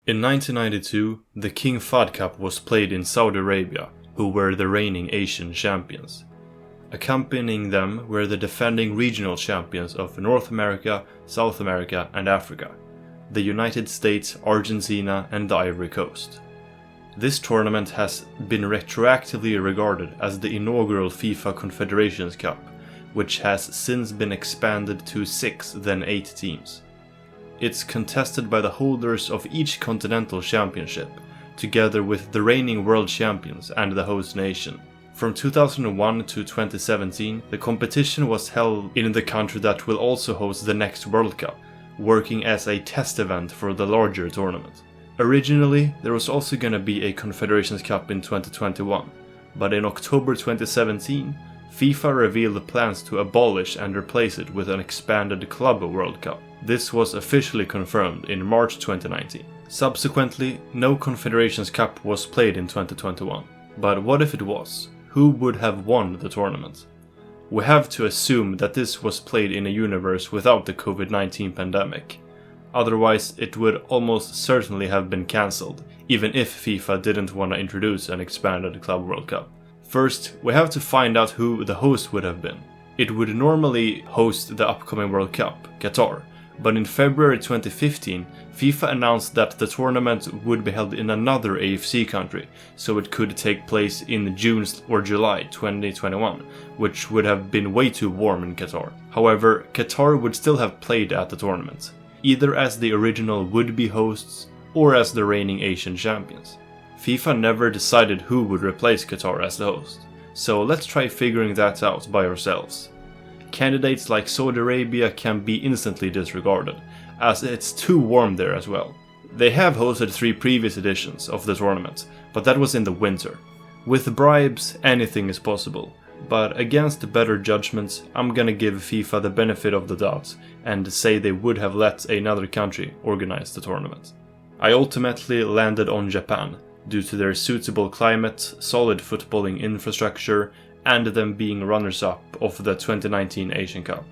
In 1992, the King Fahd Cup was played in Saudi Arabia, who were the reigning Asian champions. Accompanying them were the defending regional champions of North America, South America and Africa, the United States, Argentina and the Ivory Coast. This tournament has been retroactively regarded as the inaugural FIFA Confederations Cup, which has since been expanded to 6 then 8 teams. It's contested by the holders of each continental championship, together with the reigning world champions and the host nation. From 2001 to 2017, the competition was held in the country that will also host the next World Cup, working as a test event for the larger tournament. Originally, there was also going to be a Confederations Cup in 2021, but in October 2017, FIFA revealed plans to abolish and replace it with an expanded Club World Cup. This was officially confirmed in March 2019. Subsequently, no Confederations Cup was played in 2021. But what if it was? Who would have won the tournament? We have to assume that this was played in a universe without the COVID-19 pandemic. Otherwise, it would almost certainly have been cancelled, even if FIFA didn't want to introduce an expanded Club World Cup. First, we have to find out who the host would have been. It would normally host the upcoming World Cup, Qatar, but in February 2015, FIFA announced that the tournament would be held in another AFC country, so it could take place in June or July 2021, which would have been way too warm in Qatar. However, Qatar would still have played at the tournament, either as the original would-be hosts or as the reigning Asian champions. FIFA never decided who would replace Qatar as the host, so let's try figuring that out by ourselves. Candidates like Saudi Arabia can be instantly disregarded, as it's too warm there as well. They have hosted 3 previous editions of the tournament, but that was in the winter. With bribes, anything is possible, but against better judgments, I'm gonna give FIFA the benefit of the doubt and say they would have let another country organize the tournament. I ultimately landed on Japan, due to their suitable climate, solid footballing infrastructure, and them being runners-up of the 2019 Asian Cup.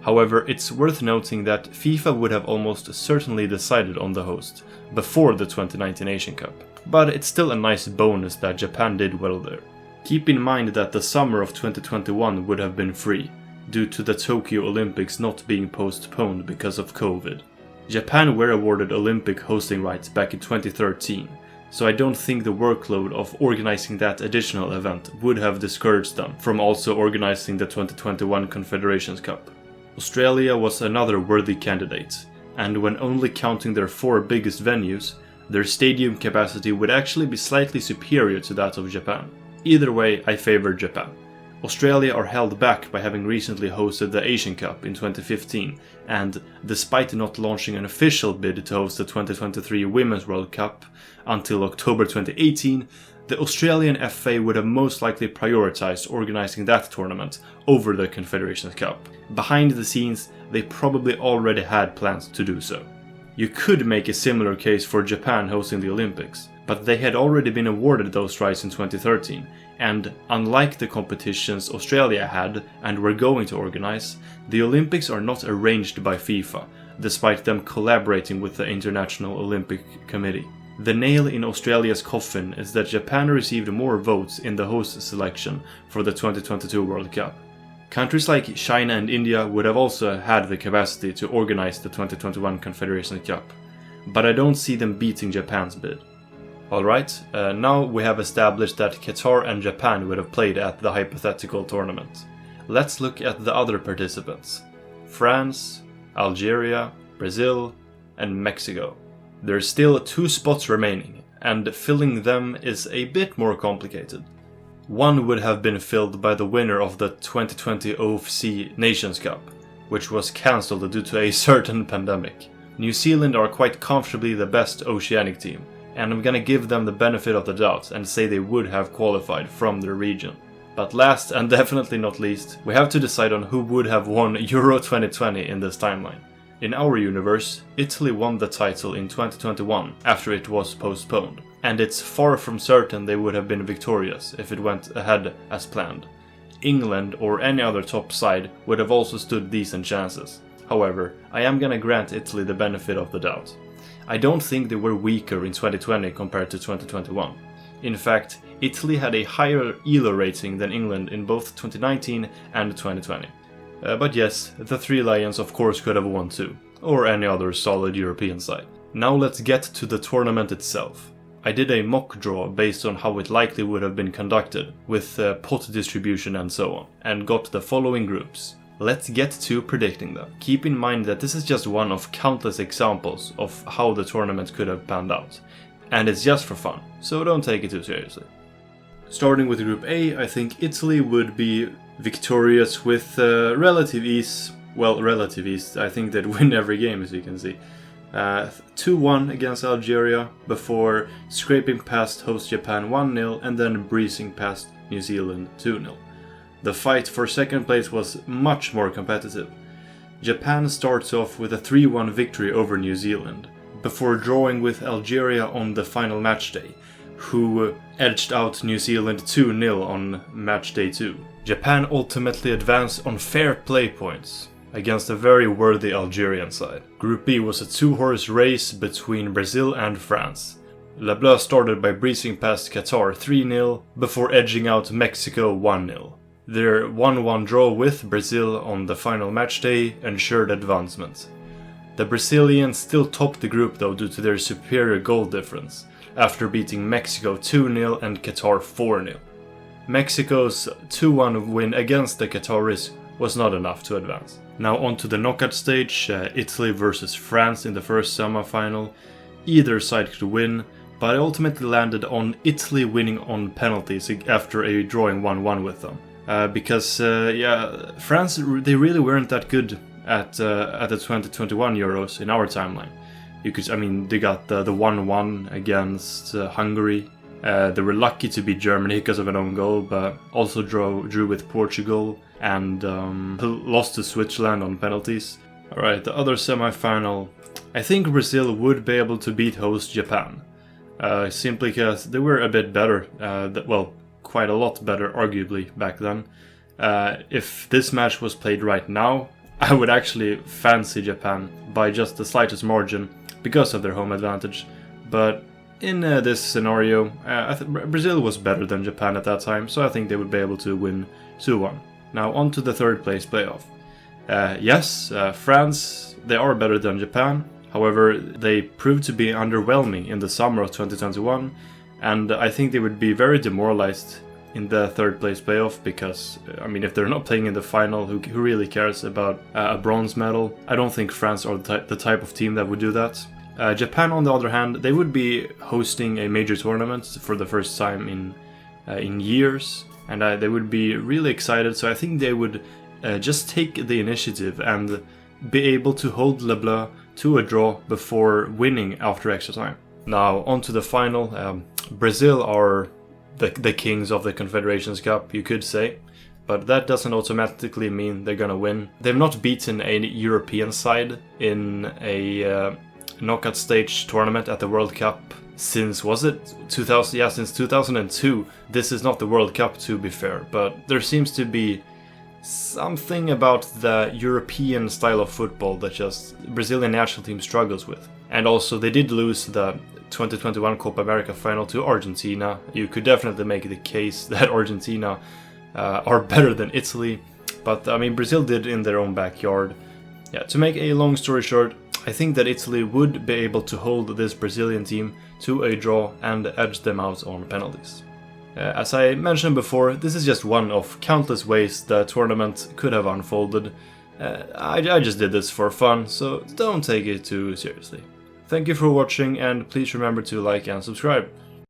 However, it's worth noting that FIFA would have almost certainly decided on the host before the 2019 Asian Cup, but it's still a nice bonus that Japan did well there. Keep in mind that the summer of 2021 would have been free, due to the Tokyo Olympics not being postponed because of COVID. Japan were awarded Olympic hosting rights back in 2013, so I don't think the workload of organizing that additional event would have discouraged them from also organizing the 2021 Confederations Cup. Australia was another worthy candidate, and when only counting their 4 biggest venues, their stadium capacity would actually be slightly superior to that of Japan. Either way, I favor Japan. Australia are held back by having recently hosted the Asian Cup in 2015, and despite not launching an official bid to host the 2023 Women's World Cup until October 2018, the Australian FA would have most likely prioritized organizing that tournament over the Confederations Cup. Behind the scenes, they probably already had plans to do so. You could make a similar case for Japan hosting the Olympics, but they had already been awarded those rights in 2013, and unlike the competitions Australia had and were going to organize, the Olympics are not arranged by FIFA, despite them collaborating with the International Olympic Committee. The nail in Australia's coffin is that Japan received more votes in the host selection for the 2022 World Cup. Countries like China and India would have also had the capacity to organize the 2021 Confederations Cup, but I don't see them beating Japan's bid. Alright, now we have established that Qatar and Japan would have played at the hypothetical tournament. Let's look at the other participants. France, Algeria, Brazil, and Mexico. There's still 2 spots remaining, and filling them is a bit more complicated. One would have been filled by the winner of the 2020 OFC Nations Cup, which was cancelled due to a certain pandemic. New Zealand are quite comfortably the best Oceanic team, and I'm gonna give them the benefit of the doubt and say they would have qualified from their region. But last and definitely not least, we have to decide on who would have won Euro 2020 in this timeline. In our universe, Italy won the title in 2021 after it was postponed, and it's far from certain they would have been victorious if it went ahead as planned. England or any other top side would have also stood decent chances. However, I am gonna grant Italy the benefit of the doubt. I don't think they were weaker in 2020 compared to 2021. In fact, Italy had a higher ELO rating than England in both 2019 and 2020. But yes, the Three Lions of course could have won too, or any other solid European side. Now let's get to the tournament itself. I did a mock draw based on how it likely would have been conducted, with pot distribution and so on, and got the following groups. Let's get to predicting them. Keep in mind that this is just one of countless examples of how the tournament could have panned out, and it's just for fun, so don't take it too seriously. Starting with Group A, I think Italy would be victorious with relative ease. Well, relative ease, I think they'd win every game, as you can see. 2-1 against Algeria, before scraping past host Japan 1-0 and then breezing past New Zealand 2-0. The fight for second place was much more competitive. Japan starts off with a 3-1 victory over New Zealand, before drawing with Algeria on the final match day, who edged out New Zealand 2-0 on match day 2. Japan ultimately advanced on fair play points against a very worthy Algerian side. Group B was a two-horse race between Brazil and France. Le Bleu started by breezing past Qatar 3-0 before edging out Mexico 1-0. Their 1-1 draw with Brazil on the final match day ensured advancement. The Brazilians still topped the group though due to their superior goal difference, after beating Mexico 2-0 and Qatar 4-0. Mexico's 2-1 win against the Qataris was not enough to advance. Now on to the knockout stage, Italy versus France in the first semi-final. Either side could win, but I ultimately landed on Italy winning on penalties after a drawing 1-1 with them. Because France, they really weren't that good at the 2021 Euros in our timeline. They got the 1-1 against Hungary. They were lucky to beat Germany because of an own goal, but also drew with Portugal and lost to Switzerland on penalties. Alright, the other semi-final. I think Brazil would be able to beat host Japan. Simply because they were a bit better. Quite a lot better, arguably, back then. If this match was played right now, I would actually fancy Japan by just the slightest margin because of their home advantage. But in this scenario, Brazil was better than Japan at that time, so I think they would be able to win 2-1. Now on to the third place playoff. France, they are better than Japan. However, they proved to be underwhelming in the summer of 2021, and I think they would be very demoralized in the third place playoff because, if they're not playing in the final, who really cares about a bronze medal? I don't think France are the type of team that would do that. Japan, on the other hand, they would be hosting a major tournament for the first time in years, and they would be really excited, so I think they would just take the initiative and be able to hold Le Bleu to a draw before winning after extra time. Now, on to the final. Brazil are the kings of the Confederations Cup, you could say, but that doesn't automatically mean they're gonna win. They've not beaten a European side in a knockout stage tournament at the World Cup since, since 2002. This is not the World Cup, to be fair, but there seems to be something about the European style of football that just Brazilian national team struggles with. And also they did lose the 2021 Copa America final to Argentina. You could definitely make the case that Argentina are better than Italy, but Brazil did in their own backyard. Yeah, to make a long story short, I think that Italy would be able to hold this Brazilian team to a draw and edge them out on penalties. As I mentioned before, this is just one of countless ways the tournament could have unfolded. I just did this for fun, so don't take it too seriously. Thank you for watching, and please remember to like and subscribe.